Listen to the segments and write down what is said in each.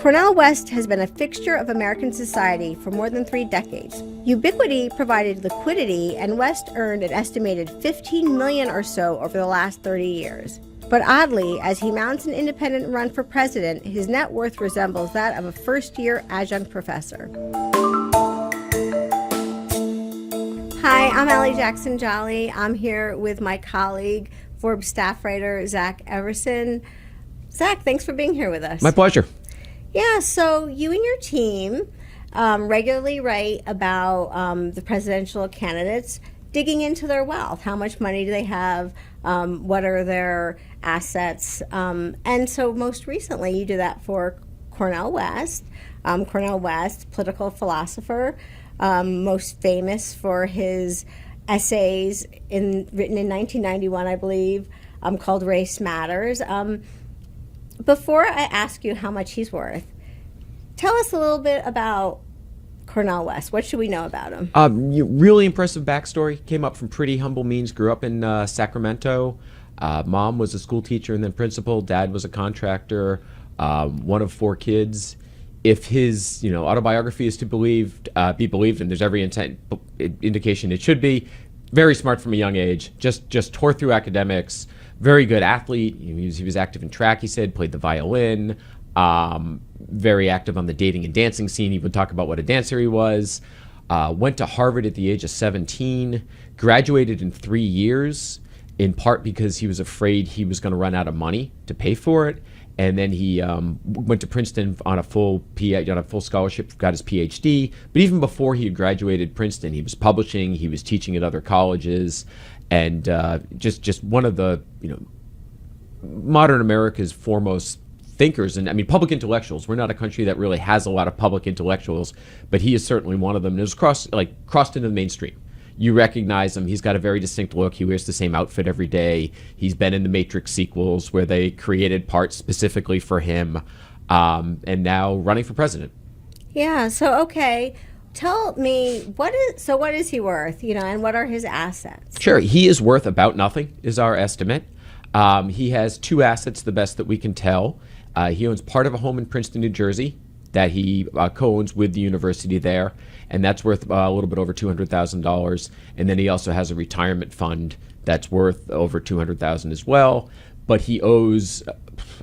Cornel West has been a fixture of American society for more than 3 decades. Ubiquity provided liquidity, and West earned an estimated $15 million or so over the last 30 years. But oddly, as he mounts an independent run for president, his net worth resembles that of a first-year adjunct professor. Hi, I'm Allie Jackson-Jolley. I'm here with my colleague, Forbes staff writer Zach Everson. Zach, thanks for being here with us. My pleasure. Yeah, so you and your team regularly write about the presidential candidates, digging into their wealth. How much money do they have? What are their assets? And so most recently you did that for Cornel West. Cornel West, political philosopher, most famous for his essays written in 1991, I believe, called Race Matters. Before I ask you how much he's worth, tell us a little bit about Cornel West. What should we know about him? Really impressive backstory. Came up from pretty humble means. Grew up in Sacramento. Mom was a school teacher and then principal. Dad was a contractor. One of 4 kids. If his autobiography is to be believed, and there's every indication it should be, very smart from a young age. Just tore through academics. Very good athlete. He was active in track, he said, played the violin. Very active on the dating and dancing scene. He would talk about what a dancer he was. Went to Harvard at the age of 17. Graduated in 3 years, in part because he was afraid he was going to run out of money to pay for it. And then he went to Princeton on a full scholarship, got his PhD. But even before he had graduated Princeton, he was publishing, he was teaching at other colleges, and just one of the modern America's foremost thinkers. And I mean, public intellectuals. We're not a country that really has a lot of public intellectuals, but he is certainly one of them. And it was crossed into the mainstream. You recognize him. He's got a very distinct look. He wears the same outfit every day. He's been in the Matrix sequels where they created parts specifically for him, and now running for president. Yeah. So, okay. Tell me, what is he worth, and what are his assets? Sure. He is worth about nothing, is our estimate. He has 2 assets, the best that we can tell. He owns part of a home in Princeton, New Jersey, that he co-owns with the university there, and that's worth a little bit over $200,000. And then he also has a retirement fund that's worth over $200,000 as well. But he owes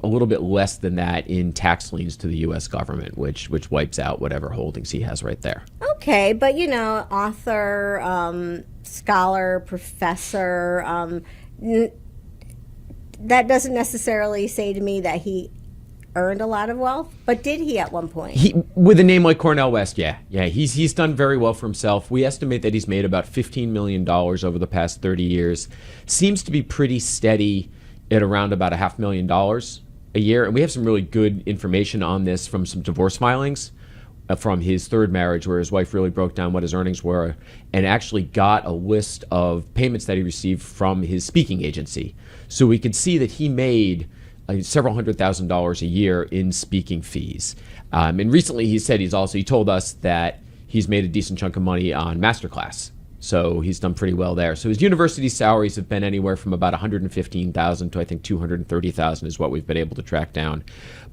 a little bit less than that in tax liens to the U.S. government, which wipes out whatever holdings he has right there. Okay, but author, scholar, professor, that doesn't necessarily say to me that he earned a lot of wealth, but did he at one point? With a name like Cornel West, yeah, he's done very well for himself. We estimate that he's made about $15 million over the past 30 years. Seems to be pretty steady at around about $500,000 a year, and we have some really good information on this from some divorce filings from his 3rd marriage, where his wife really broke down what his earnings were and actually got a list of payments that he received from his speaking agency. So we could see that he made several $100,000 a year in speaking fees. And recently he told us that he's made a decent chunk of money on Masterclass. So he's done pretty well there. So his university salaries have been anywhere from about $115,000 to I think $230,000 is what we've been able to track down.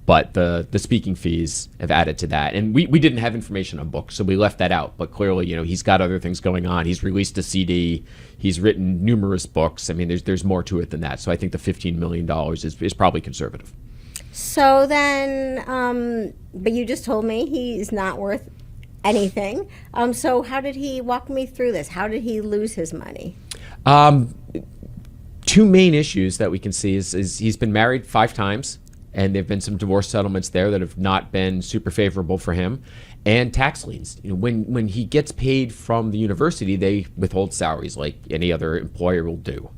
But the speaking fees have added to that. And we didn't have information on books, so we left that out. But clearly, he's got other things going on. He's released a CD. He's written numerous books. I mean, there's more to it than that. So I think the $15 million is probably conservative. So then, but you just told me he's not worth anything. So how did he walk me through this? How did he lose his money? 2 main issues that we can see is he's been married 5 times. And there have been some divorce settlements there that have not been super favorable for him, and tax liens. When he gets paid from the university, they withhold salaries like any other employer will do.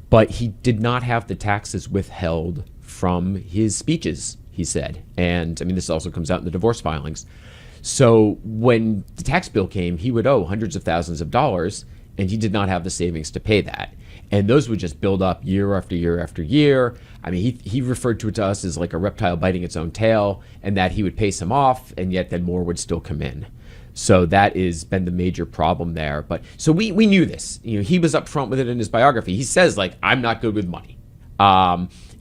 But he did not have the taxes withheld from his speeches, he said. And I mean, this also comes out in the divorce filings. So when the tax bill came, he would owe hundreds of thousands of dollars, and he did not have the savings to pay that. And those would just build up year after year after year. I mean, he referred to it to us as like a reptile biting its own tail, and that he would pay some off, and yet then more would still come in. So that has been the major problem there. But so we knew this. He was upfront with it in his biography. He says, I'm not good with money.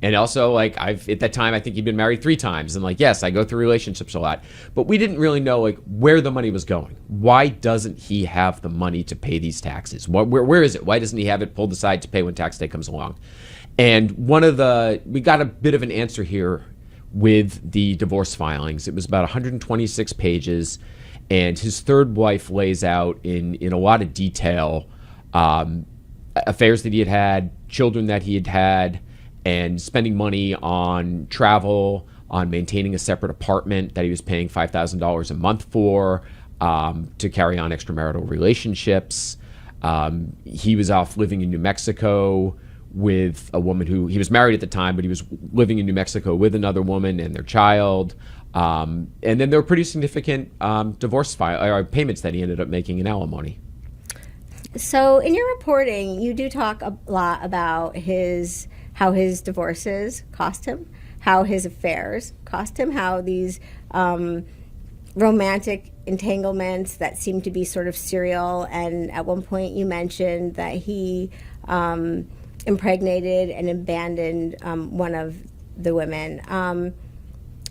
And also, like, at that time, I think he'd been married 3 times. And like, yes, I go through relationships a lot. But we didn't really know, like, where the money was going. Why doesn't he have the money to pay these taxes? Where is it? Why doesn't he have it pulled aside to pay when tax day comes along? And we got a bit of an answer here with the divorce filings. It was about 126 pages. And his third wife lays out in a lot of detail affairs that he had, children that he had, and spending money on travel, on maintaining a separate apartment that he was paying $5,000 a month for, to carry on extramarital relationships. He was off living in New Mexico with a woman who he was married at the time, but he was living in New Mexico with another woman and their child. And then there were pretty significant divorce payments that he ended up making in alimony. So in your reporting, you do talk a lot about how his divorces cost him, how his affairs cost him, how these romantic entanglements that seem to be sort of serial. And at one point you mentioned that he impregnated and abandoned one of the women.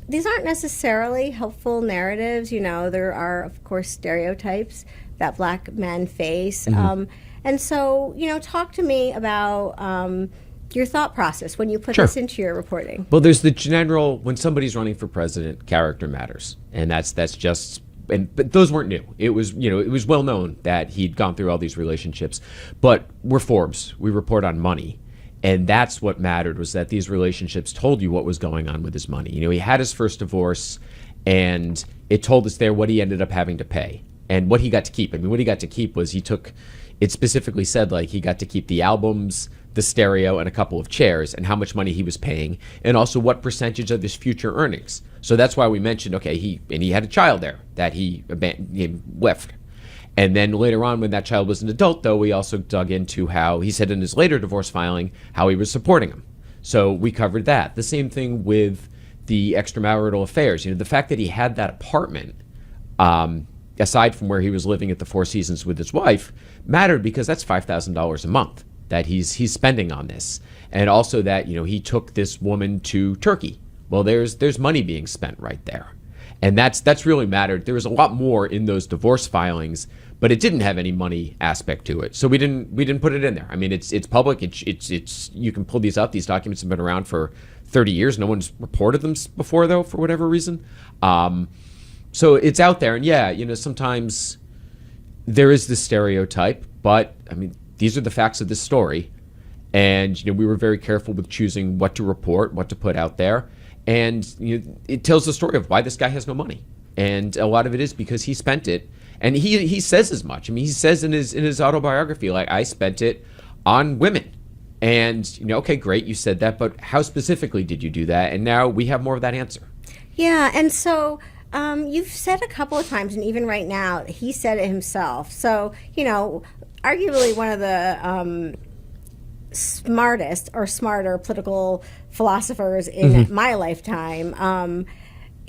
These aren't necessarily helpful narratives. You know, there are, of course, stereotypes that Black men face. And so, you know, talk to me about your thought process when you put this into your reporting. Well, there's the general, when somebody's running for president, character matters. And that's just, but those weren't new. It was, you know, it was well known that he'd gone through all these relationships. But we're Forbes. We report on money. And that's what mattered, was that these relationships told you what was going on with his money. You know, he had his first divorce, and it told us there what he ended up having to pay and what he got to keep. I mean, what he got to keep was it specifically said, like, he got to keep the albums, the stereo, and a couple of chairs, and how much money he was paying, and also what percentage of his future earnings. So that's why we mentioned, okay, he had a child there that he left. And then later on, when that child was an adult, though, we also dug into how he said in his later divorce filing how he was supporting him. So we covered that. The same thing with the extramarital affairs. You know, the fact that he had that apartment, aside from where he was living at the Four Seasons with his wife, mattered because that's $5,000 a month that he's spending on this. And also that, you know, he took this woman to Turkey. Well, there's money being spent right there. And that's really mattered. There was a lot more in those divorce filings, but it didn't have any money aspect to it. So we didn't put it in there. I mean, it's public. It's you can pull these up. These documents have been around for 30 years. No one's reported them before, though, for whatever reason. So it's out there. And yeah, you know, sometimes there is this stereotype, but I mean, these are the facts of this story. And, you know, we were very careful with choosing what to report, what to put out there. And, you know, it tells the story of why this guy has no money. And a lot of it is because he spent it. And he says as much. I mean, he says in his autobiography, like, I spent it on women. And, you know, okay, great, you said that, but how specifically did you do that? And now we have more of that answer. Yeah, and so you've said a couple of times, and even right now, he said it himself. So, you know, arguably one of the smartest or smarter political philosophers in my lifetime.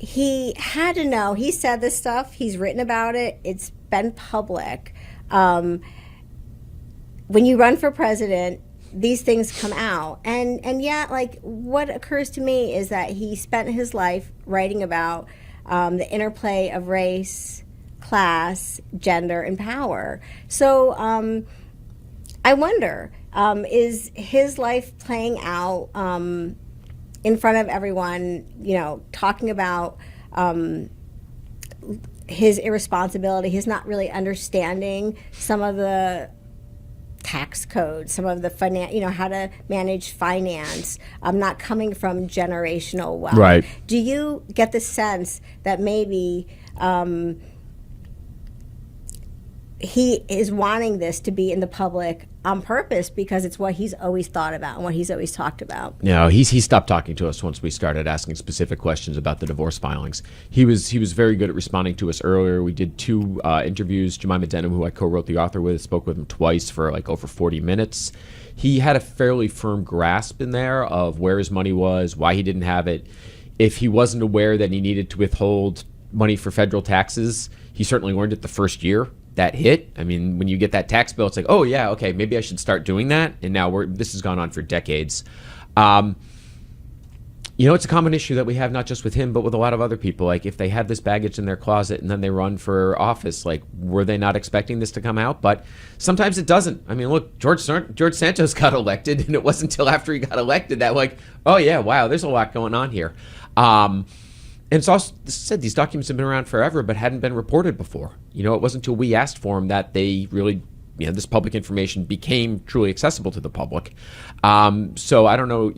He had to know. He said this stuff. He's written about it. It's been public. When you run for president, these things come out. And yet, like, what occurs to me is that he spent his life writing about the interplay of race, class, gender, and power. So I wonder, is his life playing out in front of everyone, you know, talking about his irresponsibility, his not really understanding some of the tax code, some of the you know, how to manage finance, not coming from generational wealth. Right. Do you get the sense that maybe he is wanting this to be in the public on purpose because it's what he's always thought about and what he's always talked about? No, he stopped talking to us once we started asking specific questions about the divorce filings. He was very good at responding to us earlier. We did 2 interviews. Jemima Denham, who I co-wrote the author with, spoke with him twice for like over 40 minutes. He had a fairly firm grasp in there of where his money was, why he didn't have it. If he wasn't aware that he needed to withhold money for federal taxes, he certainly learned it the first year that hit. I mean, when you get that tax bill, it's like, oh yeah, okay, maybe I should start doing that. And now this has gone on for decades. It's a common issue that we have not just with him, but with a lot of other people. Like, if they have this baggage in their closet and then they run for office, like, were they not expecting this to come out? But sometimes it doesn't. I mean, look, George Santos got elected, and it wasn't until after he got elected that, like, oh yeah, wow, there's a lot going on here. And it's also said these documents have been around forever, but hadn't been reported before. It wasn't until we asked for them that they really, this public information became truly accessible to the public. So I don't know.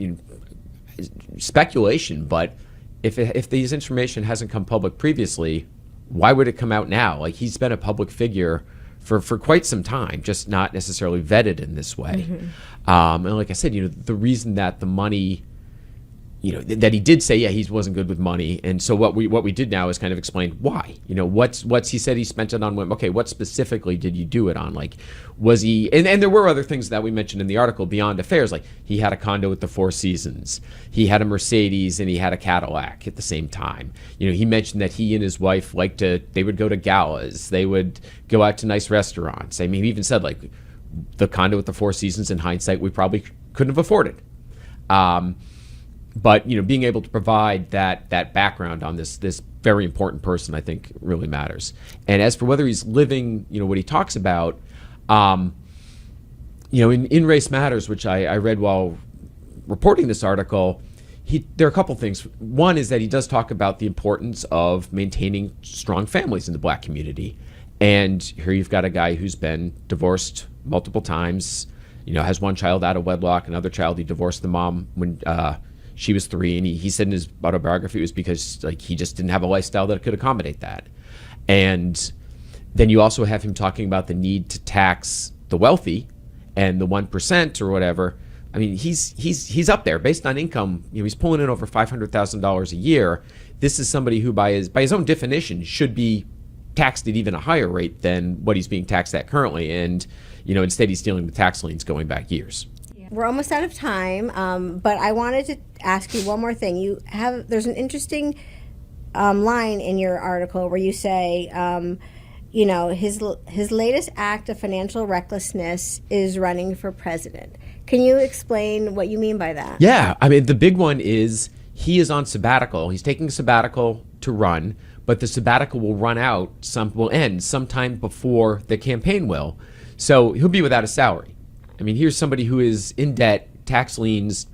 Speculation, but if this information hasn't come public previously, why would it come out now? Like, he's been a public figure for quite some time, just not necessarily vetted in this way. And like I said, the reason that the money, that he did say, he wasn't good with money, and so what we did now is kind of explain why. What's he said he spent it on. Okay, what specifically did you do it on? Like, was he? And there were other things that we mentioned in the article beyond affairs. Like, he had a condo at the Four Seasons, he had a Mercedes, and he had a Cadillac at the same time. He mentioned that he and his wife they would go to galas, they would go out to nice restaurants. I mean, he even said, like, the condo at the Four Seasons, in hindsight, we probably couldn't have afforded. But being able to provide that background on this very important person, I think, really matters. And as for whether he's living, what he talks about, in Race Matters, which I read while reporting this article, there are a couple things. One is that he does talk about the importance of maintaining strong families in the Black community. And here you've got a guy who's been divorced multiple times, has one child out of wedlock, another child he divorced the mom when she was 3, and he said in his autobiography it was because, like, he just didn't have a lifestyle that could accommodate that. And then you also have him talking about the need to tax the wealthy and the 1% or whatever. I mean, he's up there based on income. He's pulling in over $500,000 a year. This is somebody who, by his own definition, should be taxed at even a higher rate than what he's being taxed at currently. And instead he's dealing with tax liens going back years. We're almost out of time, but I wanted to ask you one more thing. There's an interesting line in your article where you say, his latest act of financial recklessness is running for president. Can you explain what you mean by that? Yeah, I mean, the big one is he is on sabbatical. He's taking a sabbatical to run, but the sabbatical will end sometime before the campaign will. So he'll be without a salary. I mean, here's somebody who is in debt, tax liens,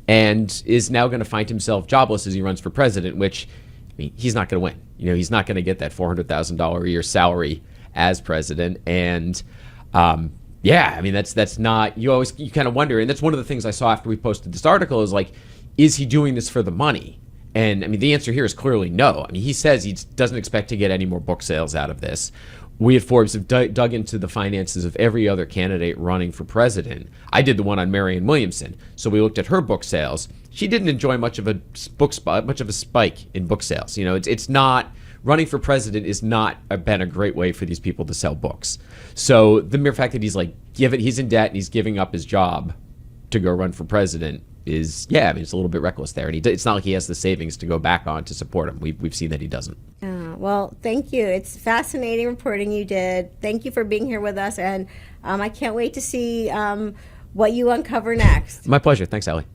and is now going to find himself jobless as he runs for president, which, I mean, he's not going to win. He's not going to get that $400,000 a year salary as president. And I mean, that's not, you kind of wonder. And that's one of the things I saw after we posted this article is, like, is he doing this for the money? And I mean, the answer here is clearly no. I mean, he says he doesn't expect to get any more book sales out of this. We at Forbes have dug into the finances of every other candidate running for president. I did the one on Marianne Williamson, so we looked at her book sales. She didn't enjoy much of a spike in book sales. It's not, running for president is not been a great way for these people to sell books. So the mere fact that he's in debt and he's giving up his job to go run for president is, I mean, it's a little bit reckless there. And it's not like he has the savings to go back on to support him. We've seen that he doesn't. Well, thank you. It's fascinating reporting you did. Thank you for being here with us. And I can't wait to see what you uncover next. My pleasure. Thanks, Allie.